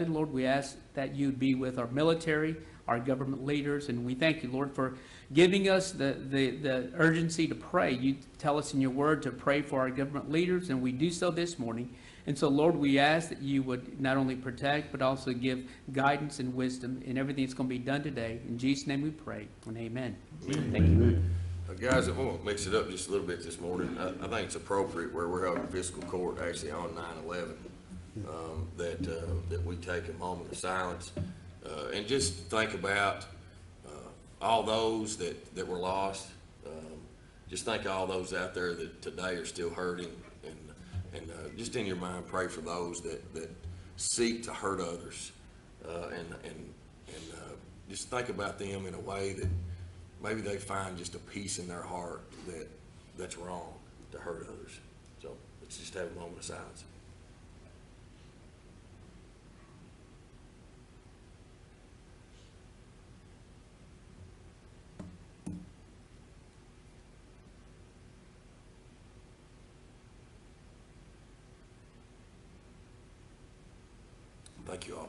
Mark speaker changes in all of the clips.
Speaker 1: 11, Lord, we ask that you'd be with our military, our government leaders, and we thank you, Lord, for giving us the urgency to pray. You tell us in your word to pray for our government leaders, and we do so this morning. And so, Lord, we ask that you would not only protect, but also give guidance and wisdom in everything that's going to be done today. In Jesus' name we pray, and amen.
Speaker 2: Amen.
Speaker 1: Thank you.
Speaker 2: Guys, I want to mix it up just a little bit this morning. I think it's appropriate where we're having fiscal court actually on 9/11 that we take a moment of silence and just think about all those that were lost. Just think of all those out there that today are still hurting, and just in your mind pray for those that seek to hurt others, and just think about them in a way that maybe they find just a peace in their heart that's wrong to hurt others. So let's just have a moment of silence. Thank you all.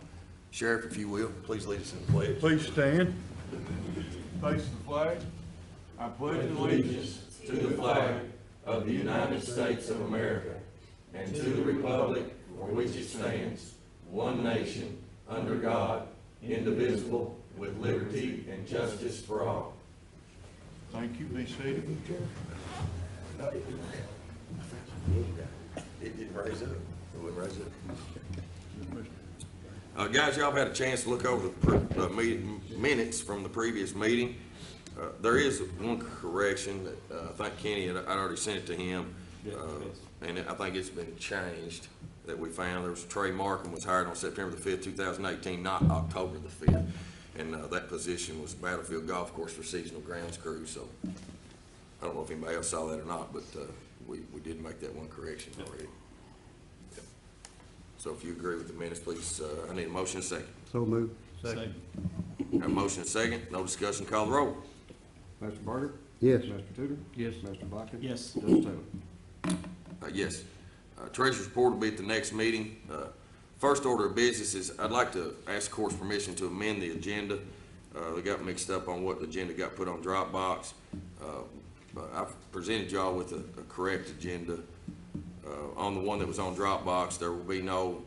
Speaker 2: Sheriff, if you will, please lead us in the pledge.
Speaker 3: Please stand. Face the flag.
Speaker 4: I pledge allegiance to the flag of the United States of America and to the republic for which it stands, one nation, under God, indivisible, with liberty and justice for all.
Speaker 3: Thank you. Be seated.
Speaker 2: It didn't raise up. It wouldn't raise up. Guys, y'all have had a chance to look over the minutes from the previous meeting. There is one correction that I think Kenny I'd already sent it to him, and I think it's been changed that we found. There was Trey Markham was hired on September the 5th, 2018, not October the 5th, and that position was Battlefield Golf Course for seasonal grounds crew. So I don't know if anybody else saw that or not, but we did make that one correction already. So if you agree with the minutes, please, I need a motion and a second.
Speaker 5: So moved.
Speaker 3: Second.
Speaker 2: Have a motion and a second. No discussion. Call the roll.
Speaker 5: Mr. Barger? Yes. Mr. Tudor?
Speaker 3: Yes.
Speaker 5: Mr. Blackett?
Speaker 1: Yes.
Speaker 5: Judge Taylor?
Speaker 2: Yes. Treasurer's report will be at the next meeting. First order of business is I'd like to ask the court's permission to amend the agenda. They got mixed up on what the agenda got put on Dropbox. But I've presented y'all with a correct agenda. On the one that was on Dropbox, there will be no,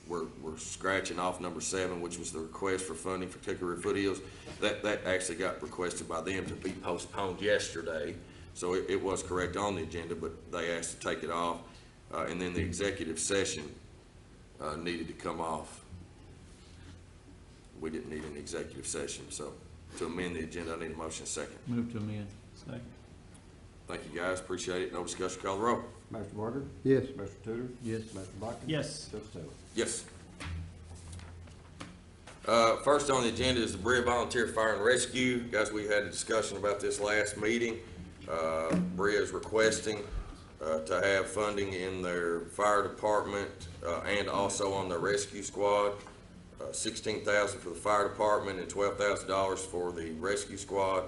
Speaker 2: we're scratching off number 7, which was the request for funding for Hickory foothills. That actually got requested by them to be postponed yesterday. So it was correct on the agenda, but they asked to take it off. And then the executive session needed to come off. We didn't need an executive session. So to amend the agenda, I need a motion second.
Speaker 3: Move to amend. Second.
Speaker 2: Thank you, guys. Appreciate it. No discussion. Call the roll.
Speaker 5: Mr. Barger? Yes. Mr. Tudor?
Speaker 3: Yes.
Speaker 5: Mr. Blackett?
Speaker 1: Yes.
Speaker 5: Judge Taylor?
Speaker 2: Yes. First on the agenda is the Brea Volunteer Fire and Rescue. Guys, we had a discussion about this last meeting. Brea is requesting to have funding in their fire department and also on their rescue squad. $16,000 for the fire department and $12,000 for the rescue squad.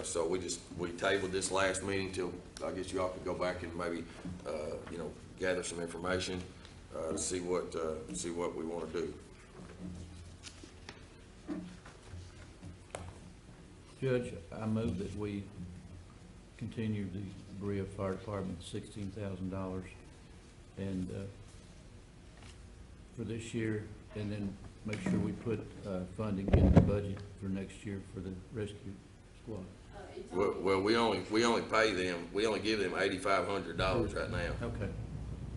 Speaker 2: So we tabled this last meeting till I guess y'all could go back and maybe gather some information to see what we want to do.
Speaker 6: Judge, I move that we continue the Brea Fire Department $16,000 and for this year, and then make sure we put funding in the budget for next year for the rescue squad.
Speaker 2: Well, we only pay them. We only give them $8,500 right now.
Speaker 6: Okay.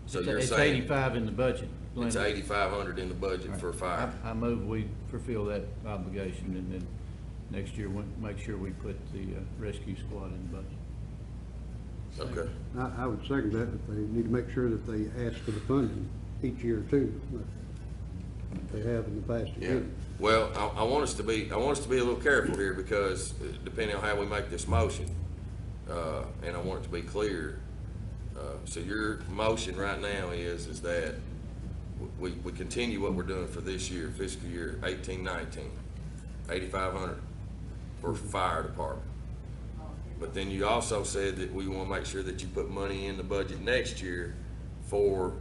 Speaker 2: So
Speaker 6: it's,
Speaker 2: you're
Speaker 6: it's
Speaker 2: saying
Speaker 6: 85 in the budget.
Speaker 2: it's $8,500 in the budget
Speaker 6: Right.
Speaker 2: for fire.
Speaker 6: I move we fulfill that obligation, and then next year make sure we put the rescue squad in the budget.
Speaker 2: Okay.
Speaker 5: I would second that, but they need to make sure that they ask for the funding each year too, like they have in the past.
Speaker 2: Yeah. Well, I want us to be a little careful here because depending on how we make this motion, and I want it to be clear. So your motion right now is that we continue what we're doing for this year, fiscal year 18-19, $8,500 for fire department. But then you also said that we want to make sure that you put money in the budget next year for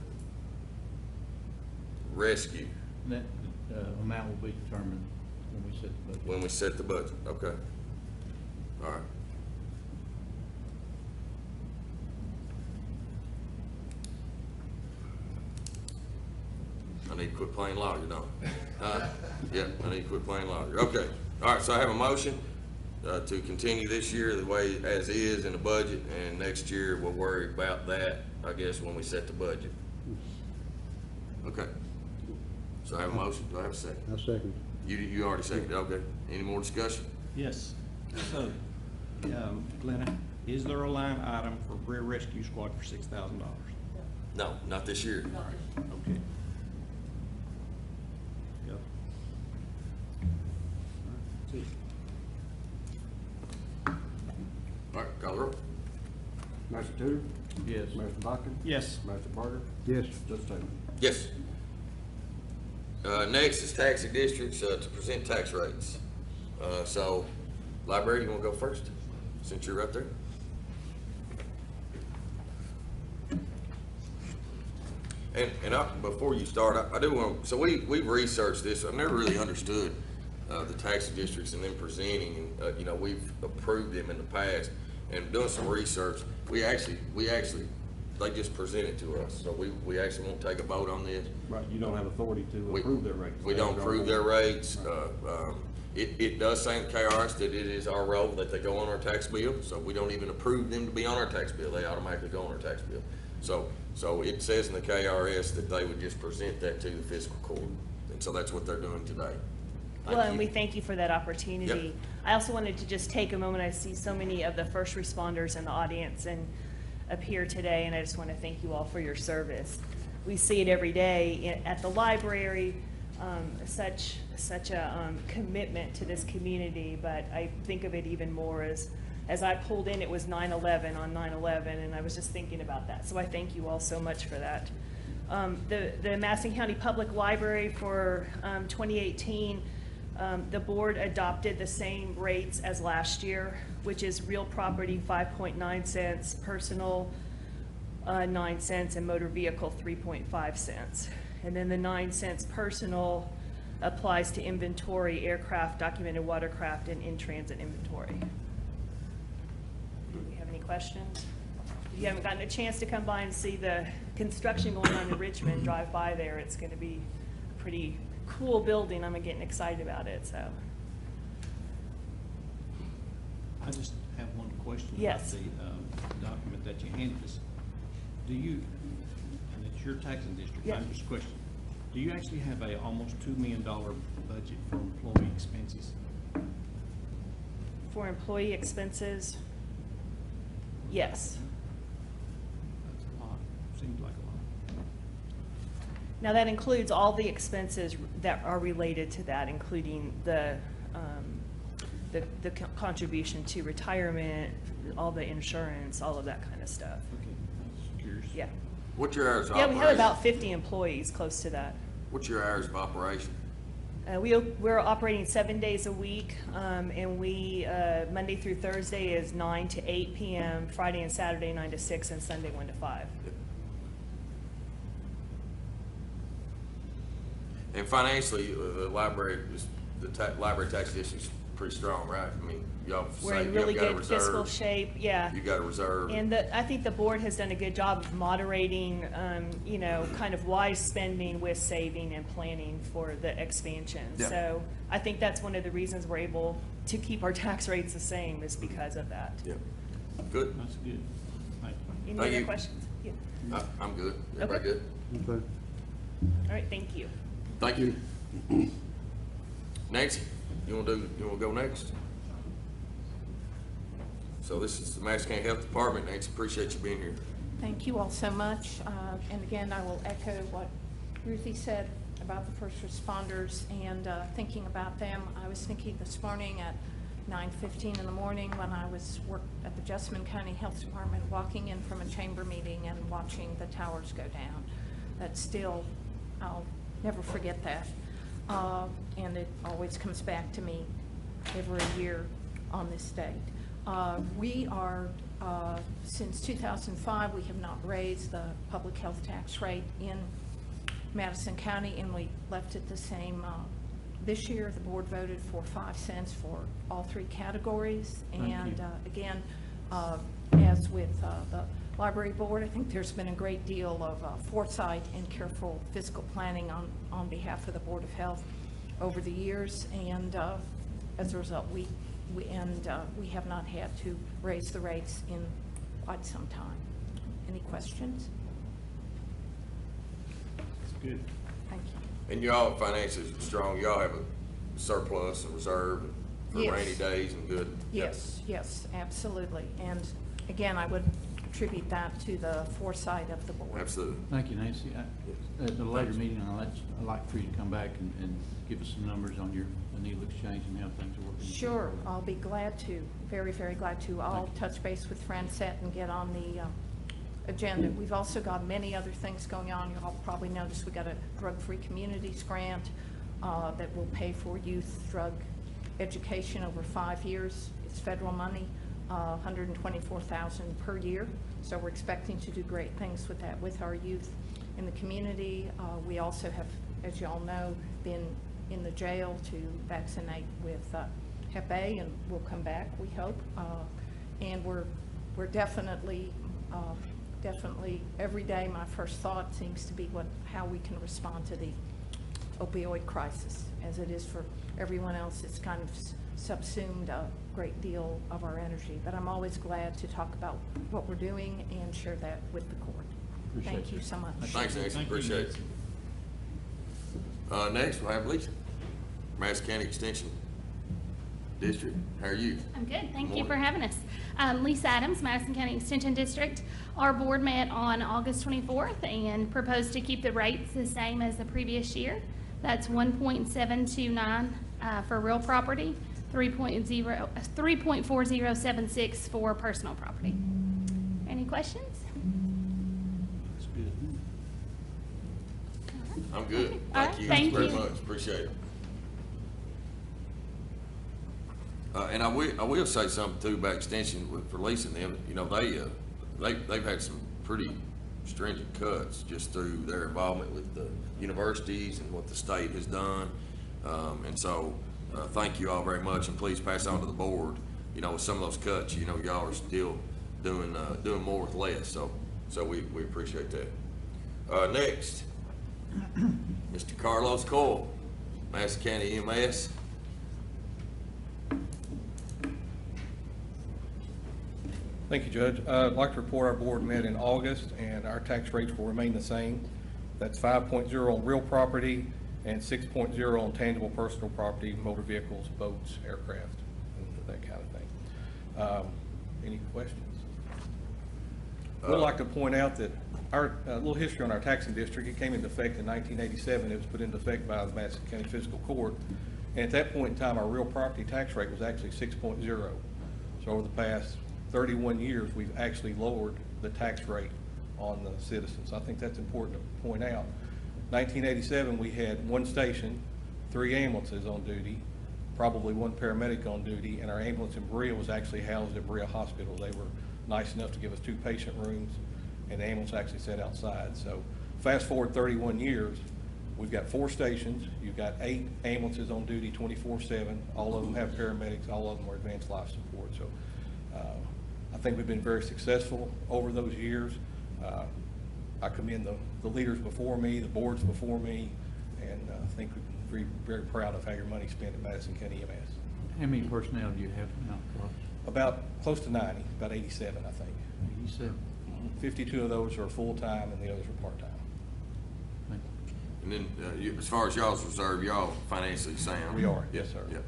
Speaker 2: rescue
Speaker 6: That, amount will be determined when we set the budget.
Speaker 2: when we set the budget, okay? All right. I need to quit playing lawyer, don't I? Yeah, I need to quit playing lawyer, okay. All right, so I have a motion, to continue this year the way as is in the budget, and next year we'll worry about that, I guess, when we set the budget. Okay. So I have a motion, do I have a second?
Speaker 5: I second.
Speaker 2: You already seconded, okay. Any more discussion?
Speaker 7: Yes. So, Glenna, is there a line item for Brea Rescue Squad for $6,000?
Speaker 2: No, not this year.
Speaker 7: Okay. Yep. That's it.
Speaker 2: All right, call the roll.
Speaker 8: Master Tudor?
Speaker 6: Yes.
Speaker 8: Master Botkin?
Speaker 7: Yes.
Speaker 8: Master Barger?
Speaker 5: Yes.
Speaker 8: Judge Taylor?
Speaker 2: Yes. Next is taxing districts, to present tax rates. So, library, you wanna go first, since you're right there? And before you start, I do want, so we've researched this. I've never really understood, the taxing districts and them presenting, and, you know, we've approved them in the past. And doing some research, we actually, they just present it to us. So we actually won't take a vote on this.
Speaker 8: Right, you don't have authority to
Speaker 2: We-
Speaker 8: approve their rates.
Speaker 2: We don't approve their rates. It does say in KRS that it is our role that they go on our tax bill, so we don't even approve them to be on our tax bill. They automatically go on our tax bill. So it says in the KRS that they would just present that to the fiscal court. And so that's what they're doing today. Thank
Speaker 9: Well, and
Speaker 2: you.
Speaker 9: we thank you for that opportunity.
Speaker 2: Yep.
Speaker 9: I also wanted to just take a moment. I see so many of the first responders in the audience and up here today, and I just want to thank you all for your service. We see it every day at the library, such a commitment to this community, but I think of it even more as I pulled in, it was 9/11 on 9/11, and I was just thinking about that. So I thank you all so much for that. The Madison County Public Library for 2018, the board adopted the same rates as last year, which is real property 5.9 cents, personal 9 cents, and motor vehicle 3.5 cents. And then the 9 cents personal applies to inventory, aircraft, documented watercraft, and in-transit inventory. Do you have any questions? If you haven't gotten a chance to come by and see the construction going on in Richmond, drive by there. It's going to be a pretty cool building. I'm getting excited about it, so.
Speaker 7: I just have one question about
Speaker 9: Yes.
Speaker 7: the document that you handed us. Do you, and it's your taxing district,
Speaker 9: Yeah.
Speaker 7: I'm just questioning, do you actually have a almost $2 million budget for employee expenses?
Speaker 9: For employee expenses, yes.
Speaker 7: That's a lot, seems like a lot.
Speaker 9: Now, that includes all the expenses that are related to that, including the contribution to retirement, all the insurance, all of that kind of stuff.
Speaker 7: Okay, I was curious.
Speaker 9: Yeah.
Speaker 2: What's your hours of
Speaker 9: Yeah,
Speaker 2: operation?
Speaker 9: we have about 50 employees close to that.
Speaker 2: What's your hours of operation?
Speaker 9: We're operating 7 days a week, and we, Monday through Thursday is 9 to 8 p.m., Friday and Saturday 9 to 6, and Sunday 1 to 5.
Speaker 2: And financially, the library library tax district's pretty strong, right? I mean, y'all
Speaker 9: We're
Speaker 2: say
Speaker 9: in
Speaker 2: y'all
Speaker 9: really
Speaker 2: got a
Speaker 9: good fiscal
Speaker 2: reserve.
Speaker 9: shape, yeah.
Speaker 2: You got a reserve.
Speaker 9: And I think the board has done a good job of moderating, you know, kind of wise spending with saving and planning for the expansion.
Speaker 2: Yeah.
Speaker 9: So I think that's one of the reasons we're able to keep our tax rates the same, is because of that.
Speaker 2: Yeah, good.
Speaker 7: That's good. Thank you.
Speaker 9: Any
Speaker 2: Thank
Speaker 9: other
Speaker 2: you.
Speaker 9: questions? Yeah.
Speaker 2: I'm good. Everybody
Speaker 9: Okay.
Speaker 2: good?
Speaker 5: Okay.
Speaker 9: All right, thank you.
Speaker 2: Thank you. Nancy, you wanna go next? So this is the Madison County Health Department. Nancy, appreciate you being here.
Speaker 10: Thank you all so much. And again, I will echo what Ruthie said about the first responders and thinking about them. I was thinking this morning at 9:15 in the morning when I was worked at the Jessamine County Health Department, walking in from a chamber meeting and watching the towers go down. That still, I'll never forget that. And it always comes back to me every year on this date. We are, since 2005, we have not raised the public health tax rate in Madison County, and we left it the same. This year, the board voted for 5 cents for all 3 categories.
Speaker 6: Thank you.
Speaker 10: And again, as with the library board, I think there's been a great deal of foresight and careful fiscal planning on behalf of the Board of Health over the years. And as a result, we have not had to raise the rates in quite some time. Any questions?
Speaker 3: That's good.
Speaker 10: Thank you.
Speaker 2: And y'all financially strong, y'all have a surplus and reserve for
Speaker 10: Yes.
Speaker 2: rainy days and good.
Speaker 10: Yes, yes, absolutely. And again, I would attribute that to the foresight of the board.
Speaker 2: Absolutely.
Speaker 6: Thank you, Nancy. At the later meeting, I'd like for you to come back and give us some numbers on your needle exchange and how things are working.
Speaker 10: Sure, I'll be glad to, very, very glad to. I'll touch base with Francette and get on the agenda. We've also got many other things going on. You all probably noticed we got a drug-free communities grant that will pay for youth drug education over 5 years. It's federal money, $124,000 per year. So we're expecting to do great things with that with our youth in the community. We also have, as you all know, been in the jail to vaccinate with Hep A, and we'll come back, we hope. And we're definitely every day my first thought seems to be how we can respond to the opioid crisis. As it is for everyone else, it's kind of subsumed a great deal of our energy. But I'm always glad to talk about what we're doing and share that with the court.
Speaker 6: Appreciate
Speaker 10: Thank you
Speaker 6: it.
Speaker 10: so much.
Speaker 2: Thanks, Nancy,
Speaker 3: Thank you,
Speaker 2: appreciate it. Next, we'll have Lisa, Madison County Extension District. How are you?
Speaker 11: I'm good. Thank you
Speaker 2: Morning.
Speaker 11: for having us. Lisa Adams, Madison County Extension District. Our board met on August 24th and proposed to keep the rates the same as the previous year. That's 1.729 for real property, 3.4076 for personal property. Any questions?
Speaker 6: That's good.
Speaker 2: I'm good.
Speaker 11: All
Speaker 2: Thank
Speaker 11: right,
Speaker 2: you
Speaker 11: thank
Speaker 2: very
Speaker 11: you.
Speaker 2: much, appreciate it. And I will say something too about Extension for Lisa and them. You know, they've had some pretty stringent cuts just through their involvement with the universities and what the state has done. And so, thank you all very much, and please pass on to the board, you know, with some of those cuts, you know, y'all are still doing more with less, so we appreciate that. Next, Mr. Carlos Cole, Madison County EMS.
Speaker 12: Thank you, Judge. I'd like to report our board met in August, and our tax rates will remain the same. That's 5.0 on real property and 6.0 on tangible personal property, motor vehicles, boats, aircraft, and that kind of thing. Any questions? We'd like to point out that our little history on our taxing district, it came into effect in 1987. It was put into effect by the Madison County Fiscal Court. And at that point in time, our real property tax rate was actually 6.0. So over the past 31 years, we've actually lowered the tax rate on the citizens. I think that's important to point out. 1987, we had 1 station, 3 ambulances on duty, probably 1 paramedic on duty, and our ambulance in Berea was actually housed at Berea Hospital. They were nice enough to give us 2 patient rooms, and the ambulance actually sat outside. So fast forward 31 years, we've got 4 stations, you've got 8 ambulances on duty 24/7, all of them have paramedics, all of them are advanced life support. So I think we've been very successful over those years. I commend the leaders before me, the boards before me, and I think we're very, very proud of how your money's spent at Madison County EMS.
Speaker 6: How many personnel do you have now, Carlos?
Speaker 12: About close to 90, about 87, I think.
Speaker 6: 87.
Speaker 12: 52 of those are full-time and the others are part-time.
Speaker 6: Thank you.
Speaker 2: And then, as far as y'all's reserve, y'all financially sound?
Speaker 12: We are, yes, sir.
Speaker 2: Yep.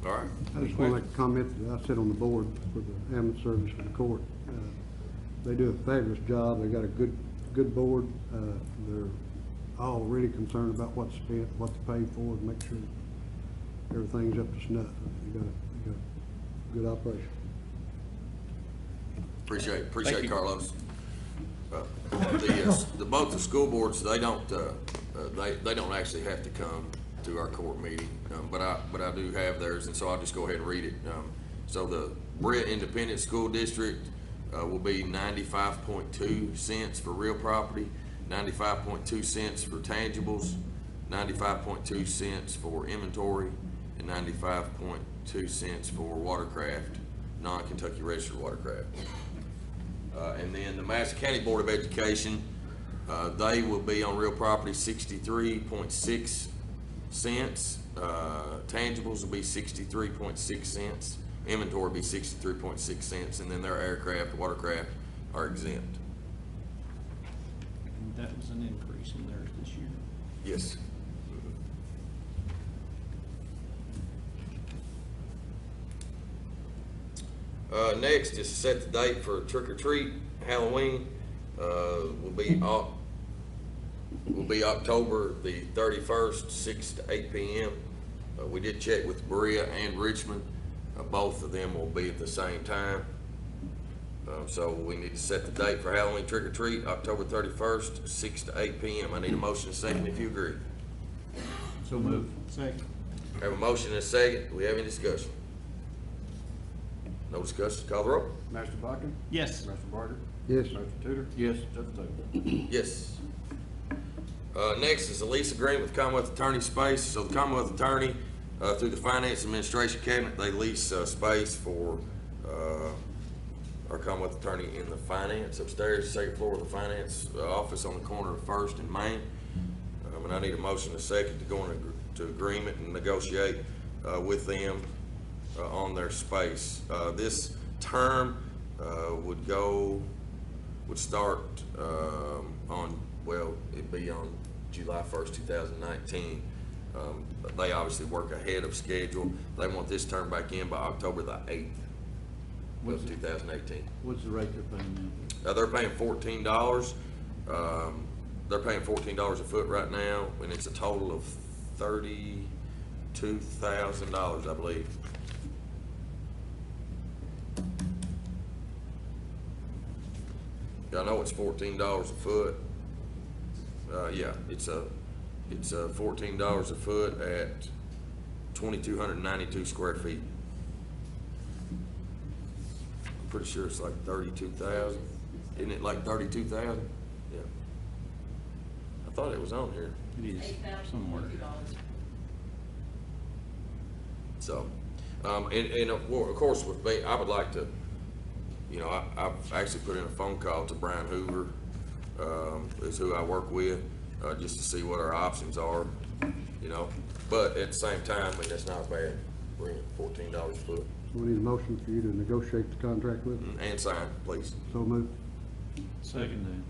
Speaker 2: All right.
Speaker 5: I just want to make a comment. I sit on the board for the ambulance service for the court. They do a fabulous job. They got a good board. They're all really concerned about what's spent, what to pay for, and make sure everything's up to snuff. You got a good operation.
Speaker 2: Appreciate
Speaker 12: Thank
Speaker 2: it,
Speaker 12: you.
Speaker 2: Carlos. Both the school boards, they don't actually have to come to our court meeting, but I do have theirs, and so I'll just go ahead and read it. So the Berea Independent School District will be 95.2 cents for real property 95.2 cents for tangibles, 95.2 cents for inventory, and 95.2 cents for watercraft, non-Kentucky registered watercraft. And then the Madison County Board of Education, they will be on real property 63.6 cents. Tangibles will be 63.6 cents. Inventory will be 63.6 cents, and then their aircraft, watercraft are exempt.
Speaker 7: And that was an increase in theirs this year.
Speaker 2: Yes. Next is set the date for trick or treat Halloween. Will be October the 31st, 6 to 8 p.m. We did check with Berea and Richmond. Both of them will be at the same time. So we need to set the date for Halloween trick or treat, October 31st, 6 to 8 p.m. I need a motion and a second if you agree.
Speaker 6: So moved.
Speaker 7: Second.
Speaker 2: Have a motion and a second. Do we have any discussion? No discussion. Call the roll.
Speaker 8: Master Bucking?
Speaker 7: Yes.
Speaker 8: Master Barger?
Speaker 5: Yes.
Speaker 8: Master Tudor?
Speaker 6: Yes.
Speaker 8: Judge Taylor?
Speaker 2: Yes. Next is the lease agreement with Commonwealth Attorney Space. So the Commonwealth Attorney, through the Finance Administration Cabinet, they lease space for our Commonwealth Attorney in the finance upstairs, second floor of the finance office on the corner of First and Main. And I need a motion and a second to go into agreement and negotiate with them on their space. This term would start it'd be on July 1st, 2019. They obviously work ahead of schedule. They want this term back in by October the 8th of 2018.
Speaker 6: What's the rate they're paying now?
Speaker 2: They're paying $14. They're paying $14 a foot right now, and it's a total of $32,000, I believe. I know it's $14 a foot. Yeah, it's $14 a foot at 2,292 square feet. I'm pretty sure it's like 32,000. Isn't it like 32,000? Yeah. I thought it was on here.
Speaker 7: It is somewhere.
Speaker 2: So, and of course with me, I would like to, I've actually put in a phone call to Brian Hoover, is who I work with, just to see what our options are, but at the same time, that's not bad, rent, $14 a foot.
Speaker 5: So we need a motion for you to negotiate the contract with them.
Speaker 2: And sign, please.
Speaker 5: So moved.
Speaker 6: Second then.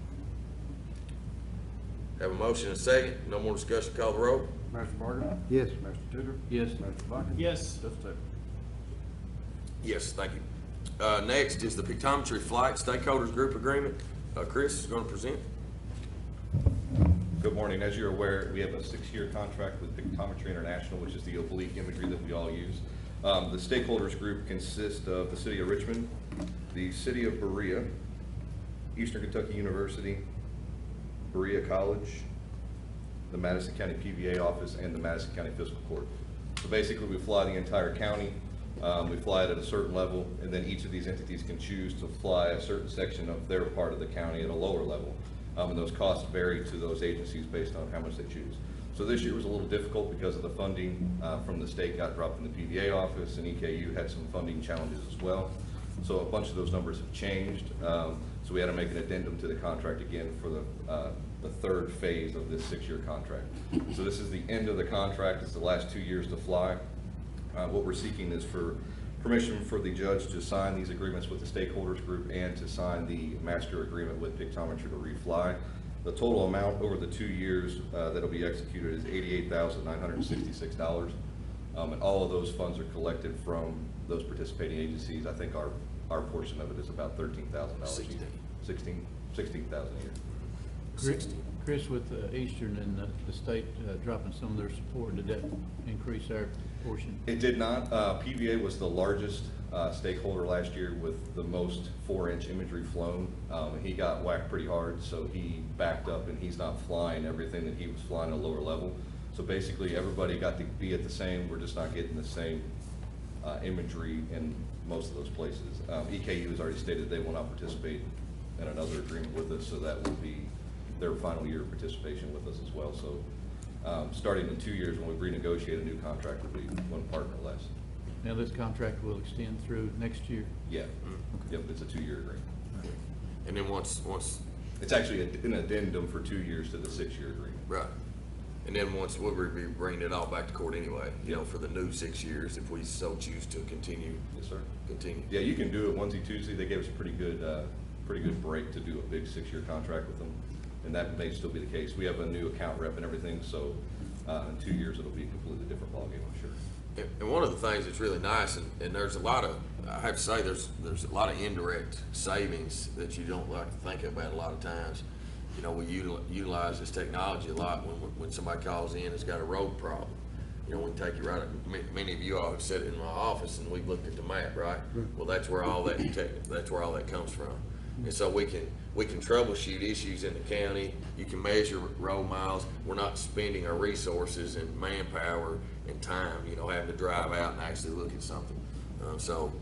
Speaker 2: Have a motion and a second, no more discussion, call the roll.
Speaker 8: Master Barger?
Speaker 5: Yes.
Speaker 8: Master Tudor?
Speaker 6: Yes.
Speaker 8: Master Bucking?
Speaker 7: Yes.
Speaker 8: Judge Taylor?
Speaker 2: Yes, thank you. Next is the Pictometry Flight Stakeholders Group Agreement. Chris is going to present.
Speaker 13: Good morning. As you're aware, we have a 6-year contract with Pictometry International, which is the oblique imagery that we all use. The stakeholders group consists of the City of Richmond, the City of Berea, Eastern Kentucky University, Berea College, the Madison County PVA office, and the Madison County Fiscal Court. So basically, we fly the entire county. We fly it at a certain level, and then each of these entities can choose to fly a certain section of their part of the county at a lower level. And those costs vary to those agencies based on how much they choose. So this year was a little difficult because of the funding from the state got dropped in the PVA office, and EKU had some funding challenges as well. So a bunch of those numbers have changed. So we had to make an addendum to the contract again for the third phase of this 6-year contract. So this is the end of the contract. It's the last 2 years to fly. What we're seeking is for permission for the judge to sign these agreements with the stakeholders group and to sign the master agreement with Pictometry to refly. The total amount over the 2 years that'll be executed is $88,966. And all of those funds are collected from those participating agencies. I think our portion of it is about $13,000 a year. $16,000 a year.
Speaker 6: Chris, with Eastern and the state dropping some of their support, did that increase our portion?
Speaker 13: It did not. PVA was the largest stakeholder last year with the most 4-inch imagery flown. He got whacked pretty hard, so he backed up and he's not flying everything that he was flying at a lower level. So basically everybody got to be at the same, we're just not getting the same imagery in most of those places. EKU has already stated they will not participate in another agreement with us, so that will be their final year of participation with us as well. So starting in 2 years, when we renegotiate a new contract, will be one partner less.
Speaker 6: Now, this contract will extend through next year?
Speaker 13: Yeah, yep, it's a 2-year agreement.
Speaker 2: And then once,
Speaker 13: It's actually an addendum for 2 years to the 6-year agreement.
Speaker 2: right, and then once we'll be bringing it all back to court anyway, you know, for the new 6 years, if we so choose to continue.
Speaker 13: Yes, sir.
Speaker 2: Continue.
Speaker 13: Yeah, you can do it Wednesday, Tuesday. They gave us a pretty good break to do a big 6-year contract with them, and that may still be the case. We have a new account rep and everything, so in 2 years it'll be a completely different ballgame, I'm sure.
Speaker 2: And one of the things that's really nice, and there's a lot of, I have to say, there's a lot of indirect savings that you don't like to think about a lot of times. You know, we utilize this technology a lot when somebody calls in that's got a road problem. You know, we can take you right, many of you all have sat in my office and we've looked at the map, right? Well, that's where all that comes from. And so we can troubleshoot issues in the county. You can measure road miles. We're not spending our resources and manpower and time, you know, having to drive out and actually look at something. So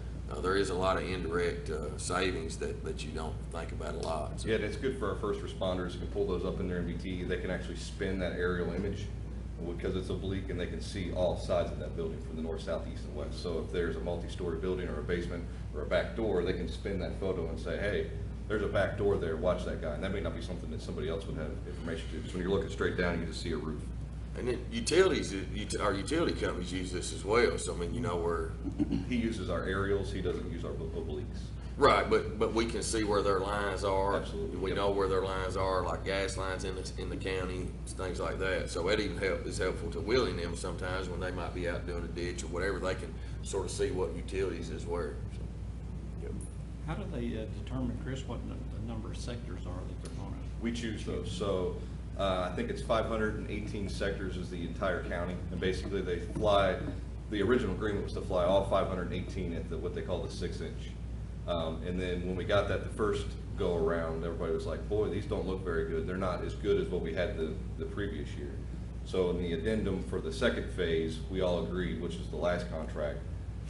Speaker 2: there is a lot of indirect savings that you don't think about a lot. So.
Speaker 13: Yeah, it's good for our first responders. You can pull those up in their MBT. They can actually spin that aerial image because it's oblique, and they can see all sides of that building from the north, south, east, and west. So if there's a multi-story building or a basement or a back door, they can spin that photo and say, hey, there's a back door there, watch that guy. And that may not be something that somebody else would have information to. Because when you're looking straight down, you just see a roof.
Speaker 2: And then utilities, our utility companies use this as well. So I mean, you know, where
Speaker 13: he uses our aerials, he doesn't use our obliques.
Speaker 2: Right, but we can see where their lines are.
Speaker 13: Absolutely.
Speaker 2: We know where their lines are, like gas lines in the county, things like that. So it even is helpful to Willing them sometimes when they might be out doing a ditch or whatever. They can sort of see what utilities is where. So, yep.
Speaker 7: How do they determine, Chris, what the number of sectors are that they're going to?
Speaker 13: We choose those. So I think it's 518 sectors is the entire county, and basically they fly. The original agreement was to fly all 518 at what they call the 6-inch. And then when we got that the first go around, everybody was like, boy, these don't look very good. They're not as good as what we had the previous year. So in the addendum for the second phase, we all agreed, which is the last contract,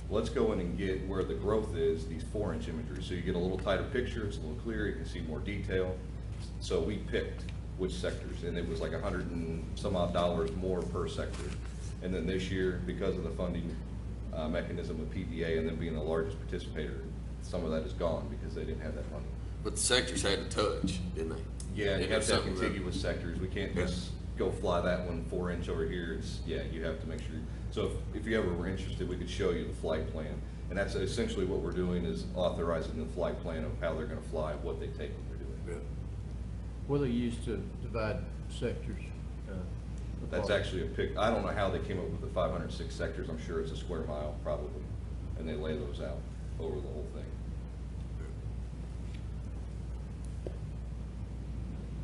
Speaker 13: let's go in and get where the growth is, these 4-inch imagery. So you get a little tighter picture, it's a little clearer, you can see more detail. So we picked which sectors, and it was like $100 and some odd more per sector. And then this year, because of the funding mechanism of PDA and then being the largest participator, some of that is gone because they didn't have that money.
Speaker 2: But the sectors had to touch, didn't they?
Speaker 13: Yeah, you have to have contiguous sectors. We can't just go fly that one 4-inch over here. You have to make sure. So if you ever were interested, we could show you the flight plan. And that's essentially what we're doing, is authorizing the flight plan of how they're going to fly, what they take when they're doing.
Speaker 2: Yeah.
Speaker 6: What are they used to divide sectors?
Speaker 13: That's actually a pick. I don't know how they came up with the 506 sectors. I'm sure it's a square mile probably. And they lay those out over the whole thing.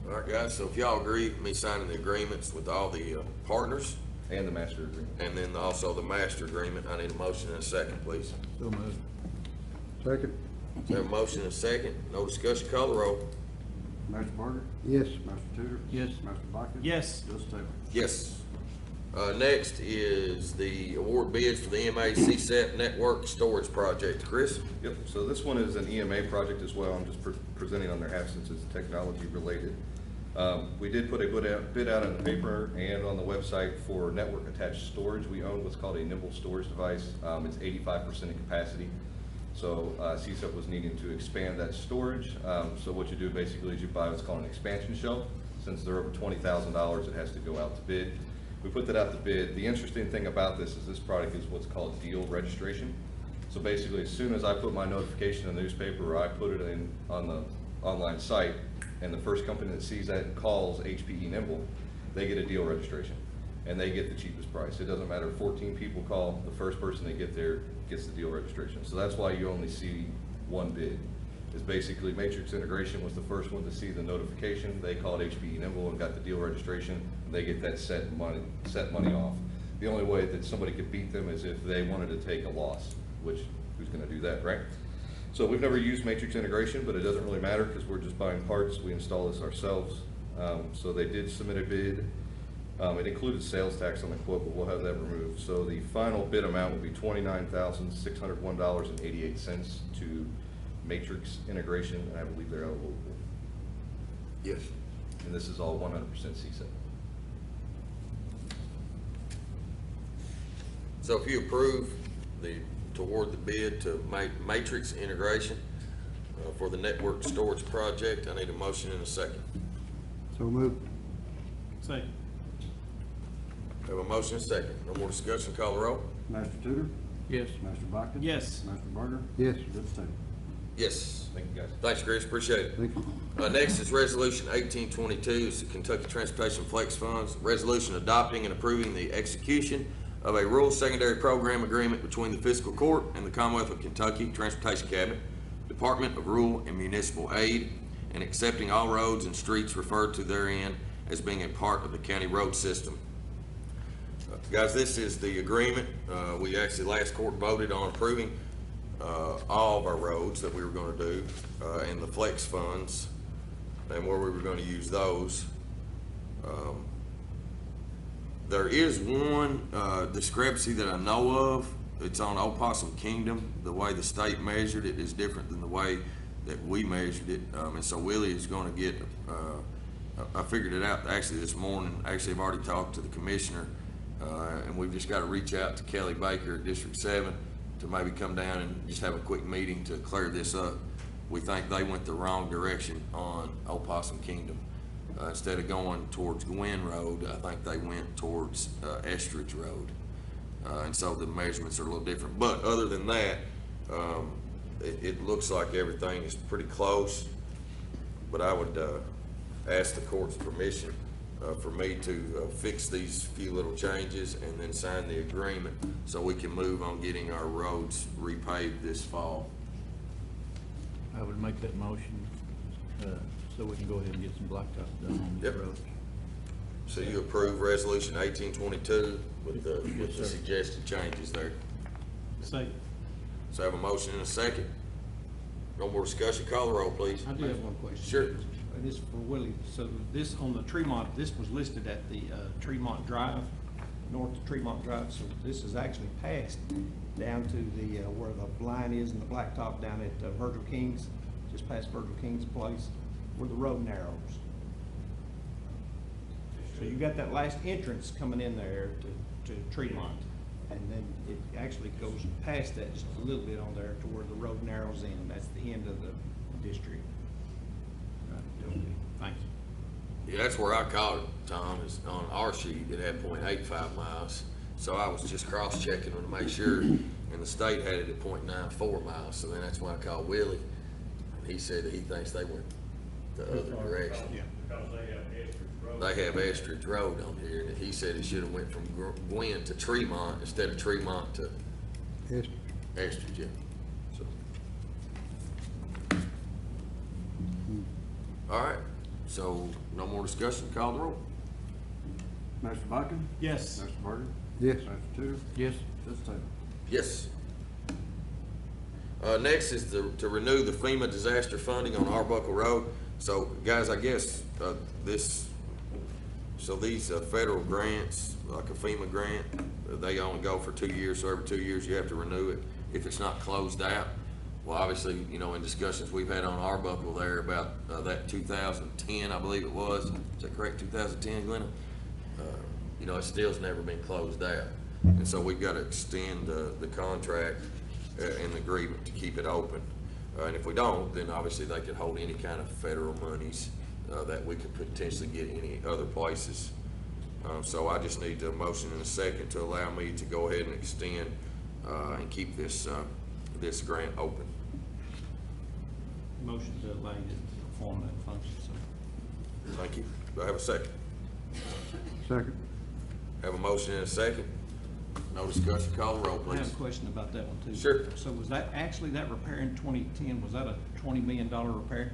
Speaker 2: All right, guys, so if y'all agree with me signing the agreements with all the partners.
Speaker 13: And the master agreement.
Speaker 2: And then also the master agreement, I need a motion and a second, please.
Speaker 6: So moved.
Speaker 5: Second?
Speaker 2: So have a motion and a second, no discussion, call the roll.
Speaker 8: Master Barger?
Speaker 5: Yes.
Speaker 8: Master Tudor?
Speaker 6: Yes.
Speaker 8: Master Bachus?
Speaker 7: Yes.
Speaker 8: Joseph Taylor?
Speaker 2: Yes. Next is the award bids for the EMA CSEP network storage project. Chris?
Speaker 13: Yep, so this one is an EMA project as well. I'm just presenting on their behalf since it's technology related. We did put a bid out in the paper and on the website for network attached storage. We own what's called a nimble storage device. It's 85% in capacity. So CSEP was needing to expand that storage. So what you do basically is you buy what's called an expansion shelf. Since they're over $20,000, it has to go out to bid. We put that out to bid. The interesting thing about this is this product is what's called deal registration. So basically, as soon as I put my notification in the newspaper or I put it in on the online site, and the first company that sees that and calls HPE Nimble, they get a deal registration, and they get the cheapest price. It doesn't matter if 14 people call, the first person they get there gets the deal registration. So that's why you only see one bid. Is basically Matrix Integration was the first one to see the notification. They called HPE Nimble and got the deal registration, and they get that set money off. The only way that somebody could beat them is if they wanted to take a loss, which who's going to do that, right? So we've never used Matrix Integration, but it doesn't really matter because we're just buying parts. We install this ourselves. So they did submit a bid. It included sales tax on the quote, but we'll have that removed. So the final bid amount would be $29,601.88 to Matrix Integration, and I believe they're out of Louisville.
Speaker 2: Yes.
Speaker 13: and this is all 100% CSEP.
Speaker 2: So if you approve toward the bid to matrix integration for the network storage project, I need a motion and a second.
Speaker 5: So moved.
Speaker 7: Second.
Speaker 2: Have a motion and a second. No more discussion, call the roll.
Speaker 8: Master Tudor?
Speaker 6: Yes.
Speaker 8: Master Watkins?
Speaker 7: Yes.
Speaker 8: Master Barger?
Speaker 5: Yes.
Speaker 8: Judge Taylor?
Speaker 2: Yes.
Speaker 13: Thank you, guys.
Speaker 2: Thanks, Chris, appreciate it.
Speaker 5: Thank you.
Speaker 2: Next is Resolution 1822, it's the Kentucky Transportation Flex Funds. Resolution adopting and approving the execution of a rural secondary program agreement between the Fiscal Court and the Commonwealth of Kentucky Transportation Cabinet, Department of Rural and Municipal Aid, and accepting all roads and streets referred to therein as being a part of the county road system. Guys, this is the agreement. We actually, last court voted on approving all of our roads that we were gonna do, and the flex funds, and where we were gonna use those. There is one discrepancy that I know of. It's on Opossum Kingdom. The way the state measured it is different than the way that we measured it. And so Willie is gonna get, I figured it out actually this morning. Actually, I've already talked to the commissioner, and we've just gotta reach out to Kelly Baker at District 7 to maybe come down and just have a quick meeting to clear this up. We think they went the wrong direction on Opossum Kingdom. Instead of going towards Gwen Road, I think they went towards Estridge Road. And so the measurements are a little different. But other than that, it looks like everything is pretty close. But I would ask the court's permission for me to fix these few little changes and then sign the agreement so we can move on getting our roads repaved this fall.
Speaker 6: I would make that motion, so we can go ahead and get some blacktop done on these
Speaker 2: Yep.
Speaker 6: roads.
Speaker 2: So you approve resolution 1822 with the suggested changes there.
Speaker 7: Second.
Speaker 2: So I have a motion and a second. No more discussion. Call the roll, please.
Speaker 7: I do have one question.
Speaker 2: Sure.
Speaker 7: And this is for Willie. So this, on the Tremont, this was listed at the Tremont Drive, north of Tremont Drive. So this is actually passed down to the, where the line is in the blacktop down at Virgil King's, just past Virgil King's place, where the road narrows. So you got that last entrance coming in there to Tremont. And then it actually goes past that just a little bit on there to where the road narrows in. That's the end of the district. Right, okay, thank you.
Speaker 2: Yeah, that's where I caught it, Tom, is on our sheet, it had 0.85 miles. So I was just cross-checking to make sure, and the state had it at 0.94 miles. So then that's when I called Willie, and he said that he thinks they went the other direction.
Speaker 7: Yeah.
Speaker 2: They have Estridge Road on here, and he said it should have went from Gwen to Tremont instead of Tremont to
Speaker 5: Yes.
Speaker 2: Estridge, yeah. So. All right, so no more discussion, call the roll.
Speaker 8: Master Watkins?
Speaker 7: Yes.
Speaker 8: Master Barger?
Speaker 5: Yes.
Speaker 8: Master Tudor?
Speaker 6: Yes.
Speaker 8: Judge Taylor?
Speaker 2: Yes. Next is to renew the FEMA disaster funding on Arbuckle Road. So, guys, I guess these federal grants, like a FEMA grant, they only go for 2 years, so every 2 years you have to renew it if it's not closed out. Well, obviously, you know, in discussions we've had on Arbuckle there about that 2010, I believe it was. Is that correct, 2010, Glenna? You know, it still's never been closed out. And so we've got to extend the contract and the agreement to keep it open. And if we don't, then obviously they could hold any kind of federal monies that we could potentially get any other places. So I just need a motion in a second to allow me to go ahead and extend and keep this grant open.
Speaker 7: Motion to allow you to perform that function, so.
Speaker 2: Thank you. Do I have a second?
Speaker 5: Second.
Speaker 2: Have a motion and a second. No discussion. Call the roll,
Speaker 7: I have
Speaker 2: please.
Speaker 7: a question about that one too.
Speaker 2: Sure.
Speaker 7: So was that actually, that repair in 2010, was that a $20 million repair?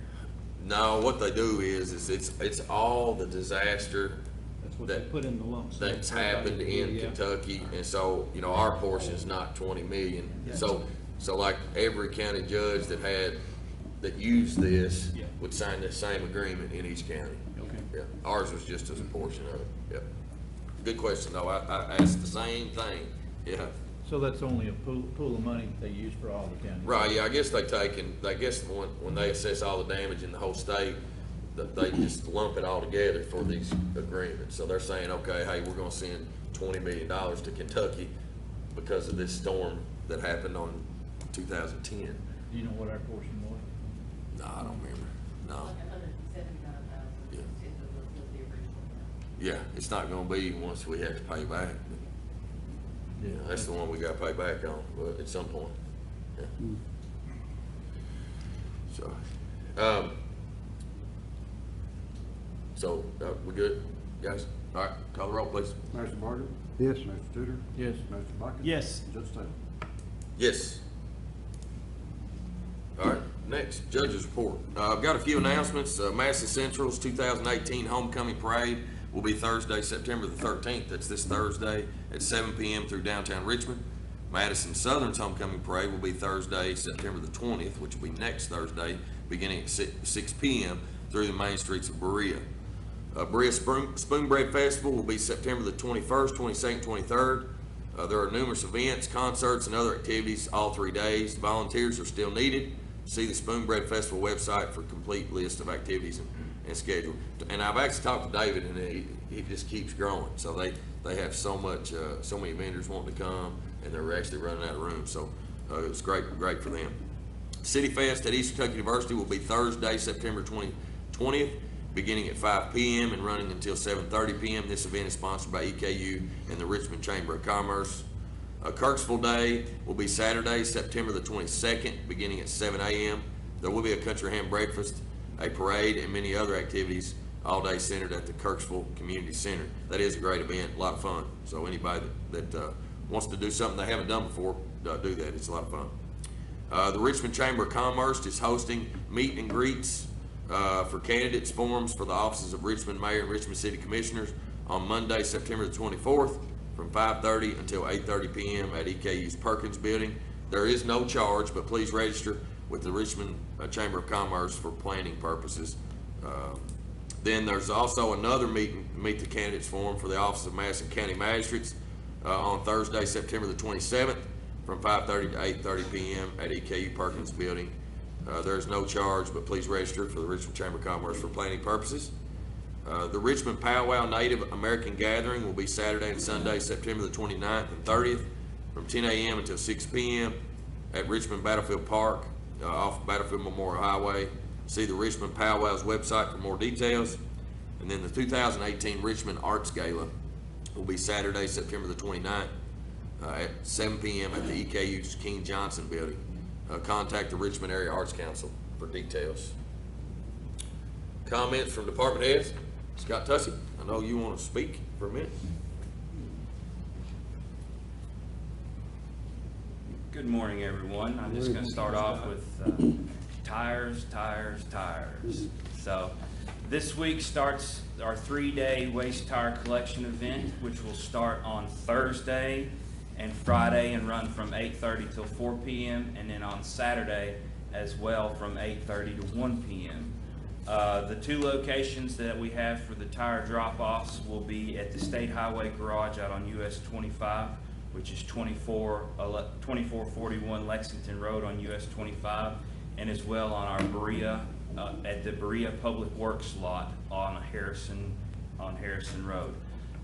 Speaker 2: No, what they do is it's all the disaster
Speaker 7: That's what they put in the lump sum.
Speaker 2: that's happened in
Speaker 7: Yeah.
Speaker 2: Kentucky, and so, you know, our portion is not 20 million.
Speaker 7: Yeah.
Speaker 2: So like every county judge that used this
Speaker 7: Yeah.
Speaker 2: would sign the same agreement in each county.
Speaker 7: Okay.
Speaker 2: Yeah, ours was just as a portion of it, yep. Good question, though, I asked the same thing, yeah.
Speaker 6: So that's only a pool of money they use for all the counties?
Speaker 2: Right, yeah, I guess when they assess all the damage in the whole state, they just lump it all together for these agreements. So they're saying, okay, hey, we're gonna send $20 million to Kentucky because of this storm that happened on 2010.
Speaker 6: Do you know what our portion was?
Speaker 2: No, I don't remember, no. Yeah. Yeah, it's not gonna be once we have to pay back.
Speaker 6: Yeah.
Speaker 2: That's the one we gotta pay back on, but at some point. Yeah. So, we good, guys? All right, call the roll, please.
Speaker 8: Master Barton?
Speaker 5: Yes.
Speaker 8: Master Tudor?
Speaker 6: Yes.
Speaker 8: Master Bucket?
Speaker 7: Yes.
Speaker 8: Judge Taylor?
Speaker 2: Yes. All right, next, judge's report. I've got a few announcements. Madison Central's 2018 Homecoming Parade will be Thursday, September the 13th. That's this Thursday at 7 p.m. through downtown Richmond. Madison Southern's Homecoming Parade will be Thursday, September the 20th, which will be next Thursday, beginning at 6 p.m. through the main streets of Berea. Berea Spoonbread Festival will be September the 21st, 22nd, 23rd. There are numerous events, concerts, and other activities all 3 days. Volunteers are still needed. See the Spoonbread Festival website for a complete list of activities and schedule. And I've actually talked to David, and he just keeps growing. So they have so many vendors wanting to come, and they're actually running out of room. So it's great for them. City Fest at East Kentucky University will be Thursday, September 20th, beginning at 5 p.m. and running until 7:30 p.m. This event is sponsored by EKU and the Richmond Chamber of Commerce. Kirksville Day will be Saturday, September the 22nd, beginning at 7 a.m. There will be a country ham breakfast, a parade, and many other activities all day centered at the Kirksville Community Center. That is a great event, a lot of fun. So anybody that wants to do something they haven't done before, do that. It's a lot of fun. The Richmond Chamber of Commerce is hosting meet and greets for candidates forums for the offices of Richmond Mayor and Richmond City Commissioners on Monday, September the 24th from 5:30 until 8:30 p.m. at EKU's Perkins Building. There is no charge, but please register with the Richmond Chamber of Commerce for planning purposes. Then there's also another meet the candidates forum for the office of Madison County Magistrates on Thursday, September the 27th from 5:30 to 8:30 p.m. at EKU Perkins Building. There is no charge, but please register for the Richmond Chamber of Commerce for planning purposes. The Richmond Powwow Native American Gathering will be Saturday and Sunday, September the 29th and 30th from 10 a.m. until 6 p.m. at Richmond Battlefield Park off Battlefield Memorial Highway. See the Richmond Powwow's website for more details. And then the 2018 Richmond Arts Gala will be Saturday, September the 29th at 7 p.m. at the EKU's King Johnson Building. Contact the Richmond Area Arts Council for details. Comments from department heads? Scott Tussey, I know you want to speak for a minute.
Speaker 14: Good morning, everyone. I'm just going to start off with tires. So this week starts our 3-day waste tire collection event, which will start on Thursday and Friday and run from 8:30 till 4 p.m. and then on Saturday as well from 8:30 to 1 p.m. The 2 locations that we have for the tire drop-offs will be at the State Highway Garage out on US 25, which is 2441 Lexington Road on US 25, and as well on our Berea, at the Berea Public Works lot on Harrison Road.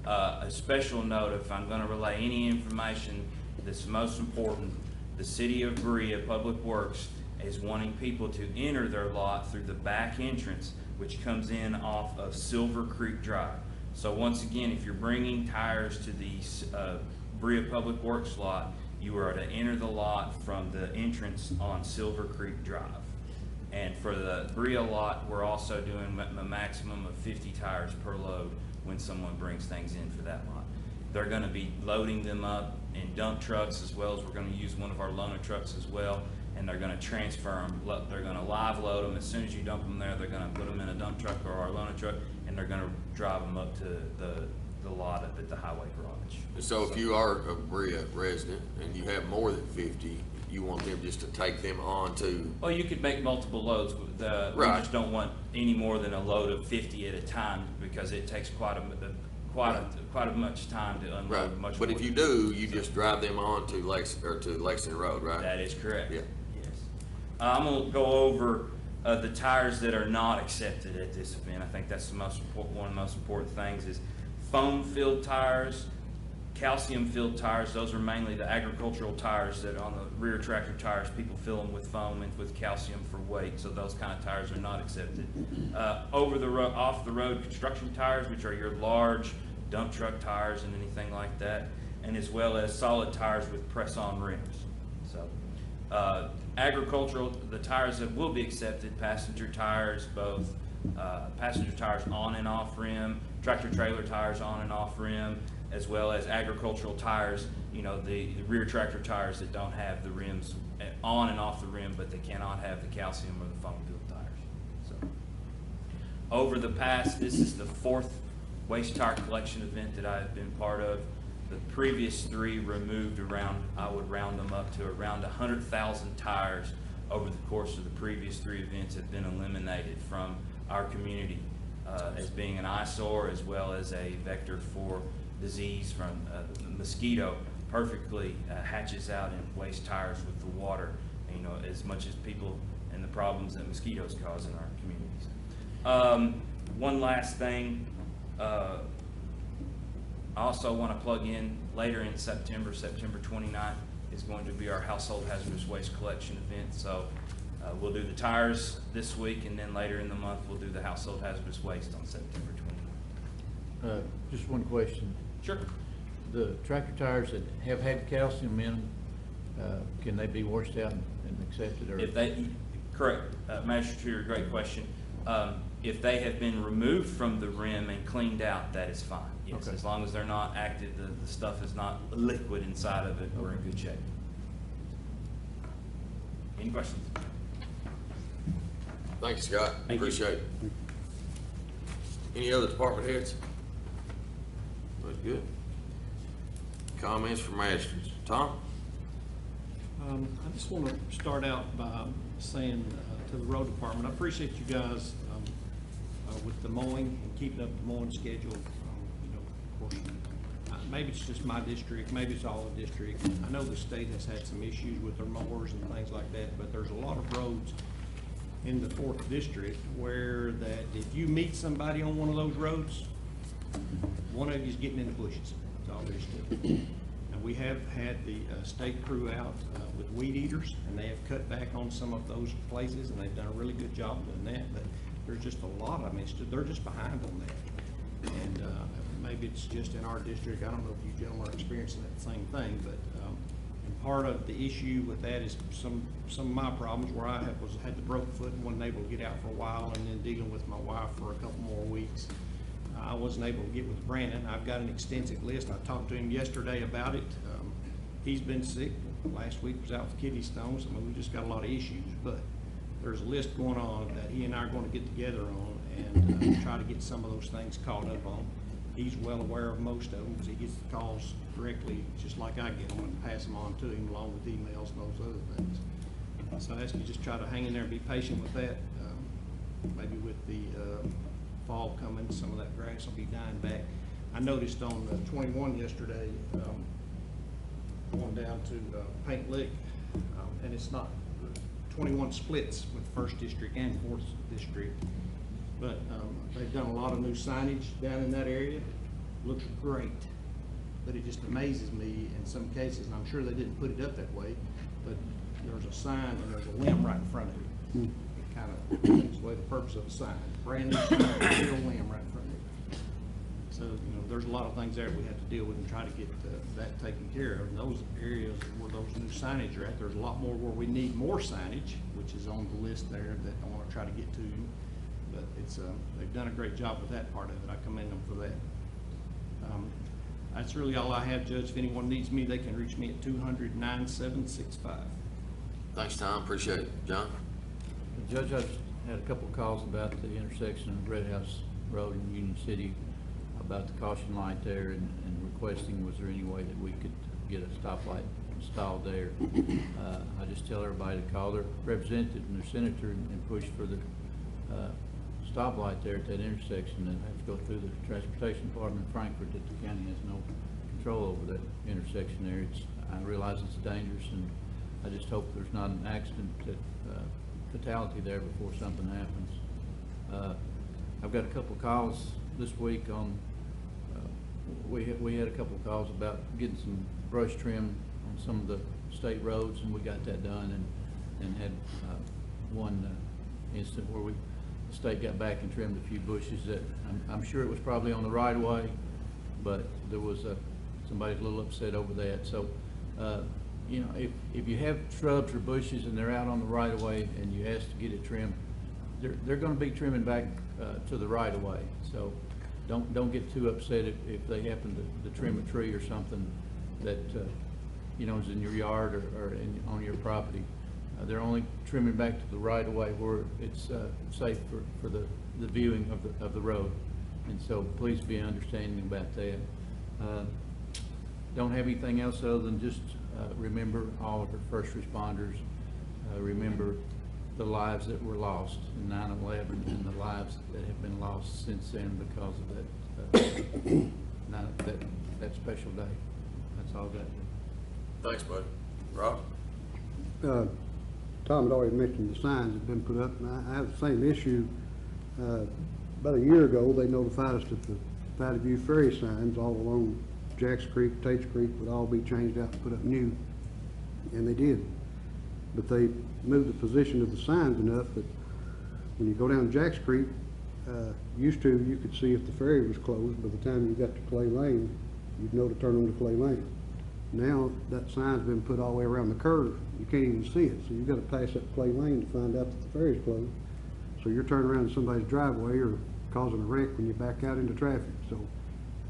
Speaker 14: A special note, if I'm going to relay any information that's most important, the City of Berea Public Works is wanting people to enter their lot through the back entrance, which comes in off of Silver Creek Drive. So once again, if you're bringing tires to the Berea Public Works lot, you are to enter the lot from the entrance on Silver Creek Drive. And for the Berea lot, we're also doing a maximum of 50 tires per load when someone brings things in for that lot. They're going to be loading them up in dump trucks, as well as we're going to use one of our loaner trucks as well, and they're going to transfer them. They're going to live load them. As soon as you dump them there, they're going to put them in a dump truck or our loaner truck, and they're going to drive them up to the lot up at the highway garage.
Speaker 2: So if you are a Berea resident and you have more than 50, you want them just to take them on to?
Speaker 14: Well, you could make multiple loads.
Speaker 2: Right.
Speaker 14: We just don't want any more than a load of 50 at a time, because it takes quite a much time to unload.
Speaker 2: Right.
Speaker 14: Much
Speaker 2: But
Speaker 14: more.
Speaker 2: if you do, you just drive them on to Lexington Road, right?
Speaker 14: That is correct.
Speaker 2: Yeah.
Speaker 14: Yes. I'm going to go over The tires that are not accepted at this event, I think that's the most important, one of the most important things is foam-filled tires, calcium-filled tires. Those are mainly the agricultural tires that on the rear tractor tires, people fill them with foam and with calcium for weight, so those kind of tires are not accepted. Off-the-road construction tires, which are your large dump truck tires and anything like that, and as well as solid tires with press-on rims. So, agricultural, the tires that will be accepted, passenger tires, both passenger tires on and off rim, tractor trailer tires on and off rim, as well as agricultural tires, you know, the rear tractor tires that don't have the rims on and off the rim, but they cannot have the calcium or the foam-filled tires. So, over the past, this is the 4th waste tire collection event that I've been part of. The previous 3 removed around, I would round them up to around 100,000 tires over the course of the previous 3 events have been eliminated from our community as being an eyesore as well as a vector for disease from the mosquito perfectly hatches out in waste tires with the water, you know, as much as people and the problems that mosquitoes cause in our communities. One last thing, I also want to plug in later in September 29th is going to be our household hazardous waste collection event. So we'll do the tires this week, and then later in the month we'll do the household hazardous waste on September 29th.
Speaker 6: Just one question.
Speaker 14: Sure.
Speaker 6: The tractor tires that have had calcium in them, can they be washed out and accepted? Or
Speaker 14: If they, correct, Master Tutor, great question. If they have been removed from the rim and cleaned out, that is fine. Yes,
Speaker 6: Okay.
Speaker 14: as long as they're not active, the stuff is not liquid inside of it, we're in good shape. Any questions?
Speaker 2: Thank you, Scott.
Speaker 1: Thank you.
Speaker 2: Appreciate it. Any other department heads? Very good. Comments from masters. Tom?
Speaker 7: I just want to start out by saying to the road department, I appreciate you guys with the mowing and keeping up the mowing schedule. You know, of course, maybe it's just my district, maybe it's all the district. I know the state has had some issues with their mowers and things like that, but there's a lot of roads in the 4th district where that if you meet somebody on one of those roads, one of you's getting in the bushes. That's all there is to it. And we have had the state crew out with weed eaters, and they have cut back on some of those places, and they've done a really good job doing that. But there's just a lot of them. They're just behind on that. And maybe it's just in our district. I don't know if you gentlemen are experiencing that same thing, but and part of the issue with that is some of my problems where I had the broken foot and wasn't able to get out for a while, and then dealing with my wife for a couple more weeks. I wasn't able to get with Brandon. I've got an extensive list. I talked to him yesterday about it. He's been sick. Last week was out with kidney stones. I mean, we just got a lot of issues, but there's a list going on that he and I are going to get together on and try to get some of those things caught up on. He's well aware of most of them because he gets the calls directly, just like I get them, and pass them on to him along with emails and those other things. So I ask you just try to hang in there and be patient with that. Maybe with the fall coming, some of that grass will be dying back. I noticed on 21 yesterday, going down to Paint Lick, and it's not 21 splits with 1st District and 4th District, but they've done a lot of new signage down in that area. Looks great, but it just amazes me in some cases, and I'm sure they didn't put it up that way, but there's a sign and there's a limb right in front of it. It kind of takes away the purpose of the sign. Brand new sign, real limb right in front of it. So, you know, there's a lot of things there we have to deal with and try to get that taken care of. And those areas where those new signage are at, there's a lot more where we need more signage, which is on the list there that I want to try to get to you. But it's they've done a great job with that part of it. I commend them for that. That's really all I have, Judge. If anyone needs me, they can reach me at 200-9765.
Speaker 2: Thanks, Tom. Appreciate it. John?
Speaker 6: Judge, I just had a couple of calls about the intersection of Red House Road and Union City about the caution light there and requesting was there any way that we could get a stoplight installed there. I just tell everybody to call their representative and their senator and push for the stoplight there at that intersection, and have to go through the transportation department in Frankfurt that the county has no control over that intersection there. I realize it's dangerous, and I just hope there's not an accident that fatality there before something happens. I've got a couple calls this week on, we had a couple of calls about getting some brush trim on some of the state roads, and we got that done, and had one incident where the state got back and trimmed a few bushes that I'm sure it was probably on the right of way, but there was somebody's a little upset over that. So, you know, if you have shrubs or bushes and they're out on the right of way and you ask to get it trimmed, they're going to be trimming back to the right of way. So don't get too upset if they happen to trim a tree or something that you know is in your yard or on your property. They're only trimming back to the right of way where it's safe for the viewing of the road. And so please be understanding about that. Don't have anything else other than just remember all of our first responders. Remember the lives that were lost in 9/11 and the lives that have been lost since then because of that special day. That's all that.
Speaker 2: Thanks, bud. Rob?
Speaker 5: Tom had already mentioned the signs that have been put up, and I have the same issue. About a year ago, they notified us that the Valley View ferry signs all along Jacks Creek, Tates Creek would all be changed out and put up new, and they did. But they moved the position of the signs enough that when you go down Jacks Creek, used to, you could see if the ferry was closed. By the time you got to Clay Lane, you'd know to turn on to Clay Lane. Now that sign's been put all the way around the curve. You can't even see it, so you've got to pass up Clay Lane to find out that the ferry's closed. So you're turning around in somebody's driveway or causing a wreck when you back out into traffic. So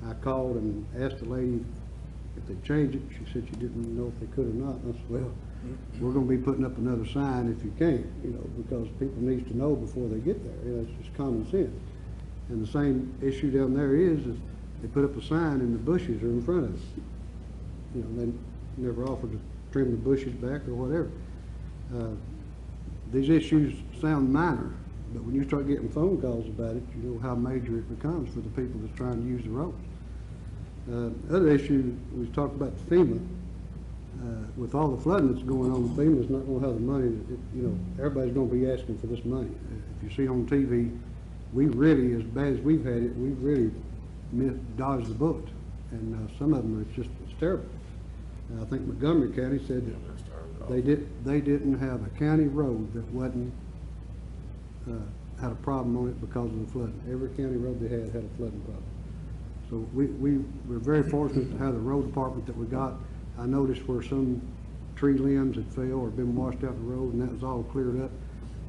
Speaker 5: I called and asked the lady if they'd change it. She said she didn't know if they could or not. And I said, well, we're going to be putting up another sign if you can, you know, because people need to know before they get there. You know, it's just common sense. And the same issue down there is they put up a sign and the bushes are in front of it. You know, they never offered to trim the bushes back or whatever. These issues sound minor, but when you start getting phone calls about it, you know how major it becomes for the people that's trying to use the roads. Other issue, we talked about FEMA. With all the flooding that's going on, FEMA's not going to have the money. You know, everybody's going to be asking for this money. If you see on TV, we really, as bad as we've had it, we've really dodged the bullet. And some of them, it's terrible. I think Montgomery County said that they didn't have a county road that wasn't had a problem on it because of the flooding. Every county road they had a flooding problem. So we're very fortunate to have the road department that we got. I noticed where some tree limbs had fell or been washed out the road, and that was all cleared up.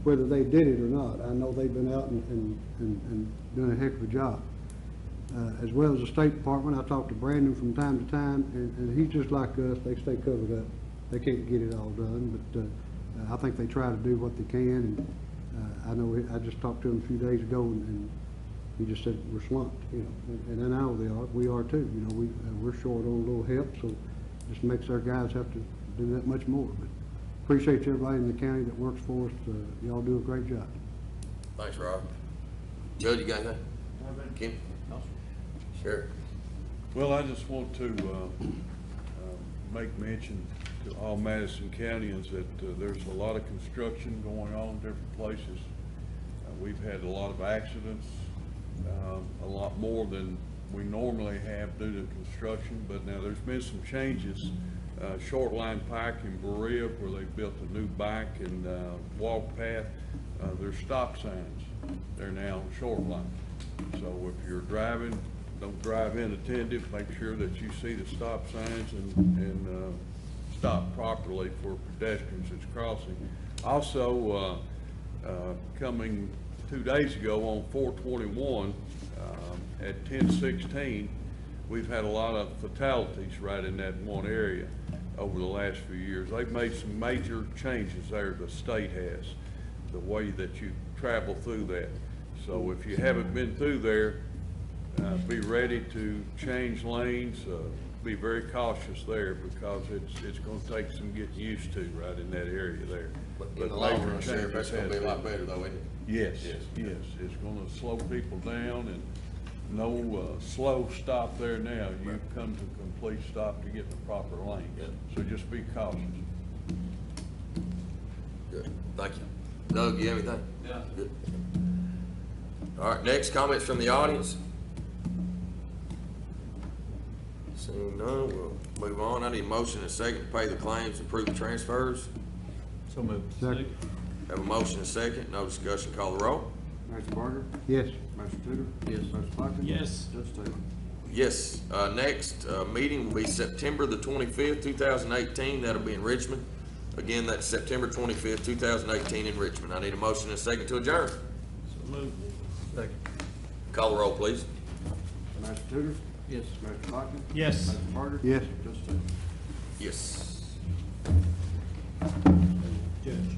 Speaker 5: Whether they did it or not, I know they've been out and done a heck of a job. As well as the State Department, I talk to Brandon from time to time, and he's just like us. They stay covered up. They can't get it all done, but I think they try to do what they can. And I know I just talked to him a few days ago, and he just said we're swamped, you know, and I know they are. We are too. You know, we're short on a little help, so it just makes our guys have to do that much more. But appreciate everybody in the county that works for us. Y'all do a great job.
Speaker 2: Thanks, Rob. Judge, you got anything? Ken? Sure.
Speaker 3: Well, I just want to make mention to all Madison Countyans that there's a lot of construction going on in different places. We've had a lot of accidents, a lot more than we normally have due to construction, but now there's been some changes. Short Line Pike in Berea, where they built a new bike and walk path, there's stop signs. They're now short line. So if you're driving, don't drive inattentive. Make sure that you see the stop signs and stop properly for pedestrians that's crossing. Also, coming 2 days ago on 421 at 1016, we've had a lot of fatalities right in that one area over the last few years. They've made some major changes there, the state has, the way that you travel through that. So if you haven't been through there, be ready to change lanes, be very cautious there because it's going to take some getting used to right in that area there.
Speaker 2: But in the long run, Sheriff, that's going to be a lot better though, isn't it?
Speaker 3: Yes, yes. It's going to slow people down, and no slow stop there now. You come to a complete stop to get in the proper lane. So just be cautious.
Speaker 2: Good. Thank you. Doug, you have anything? No. Good. All right, next, comments from the audience. Seeing none, we'll move on. I need a motion and a second to pay the claims and approve the transfers.
Speaker 6: So moved.
Speaker 5: Second.
Speaker 2: Have a motion and a second, no discussion, call the roll.
Speaker 8: Mayor Barger?
Speaker 5: Yes.
Speaker 8: Mayor Tudor?
Speaker 6: Yes.
Speaker 8: Mayor Watkins?
Speaker 7: Yes.
Speaker 8: Judge Taylor?
Speaker 2: Yes, next, meeting will be September the 25th, 2018, that'll be in Richmond. Again, that's September 25th, 2018 in Richmond. I need a motion and a second to adjourn.
Speaker 6: So moved. Second.
Speaker 2: Call the roll, please.
Speaker 8: Mayor Tudor?
Speaker 6: Yes.
Speaker 8: Mayor Watkins?
Speaker 7: Yes.
Speaker 8: Mayor Barger?
Speaker 5: Yes.
Speaker 8: Judge Taylor?
Speaker 2: Yes.
Speaker 7: Judge.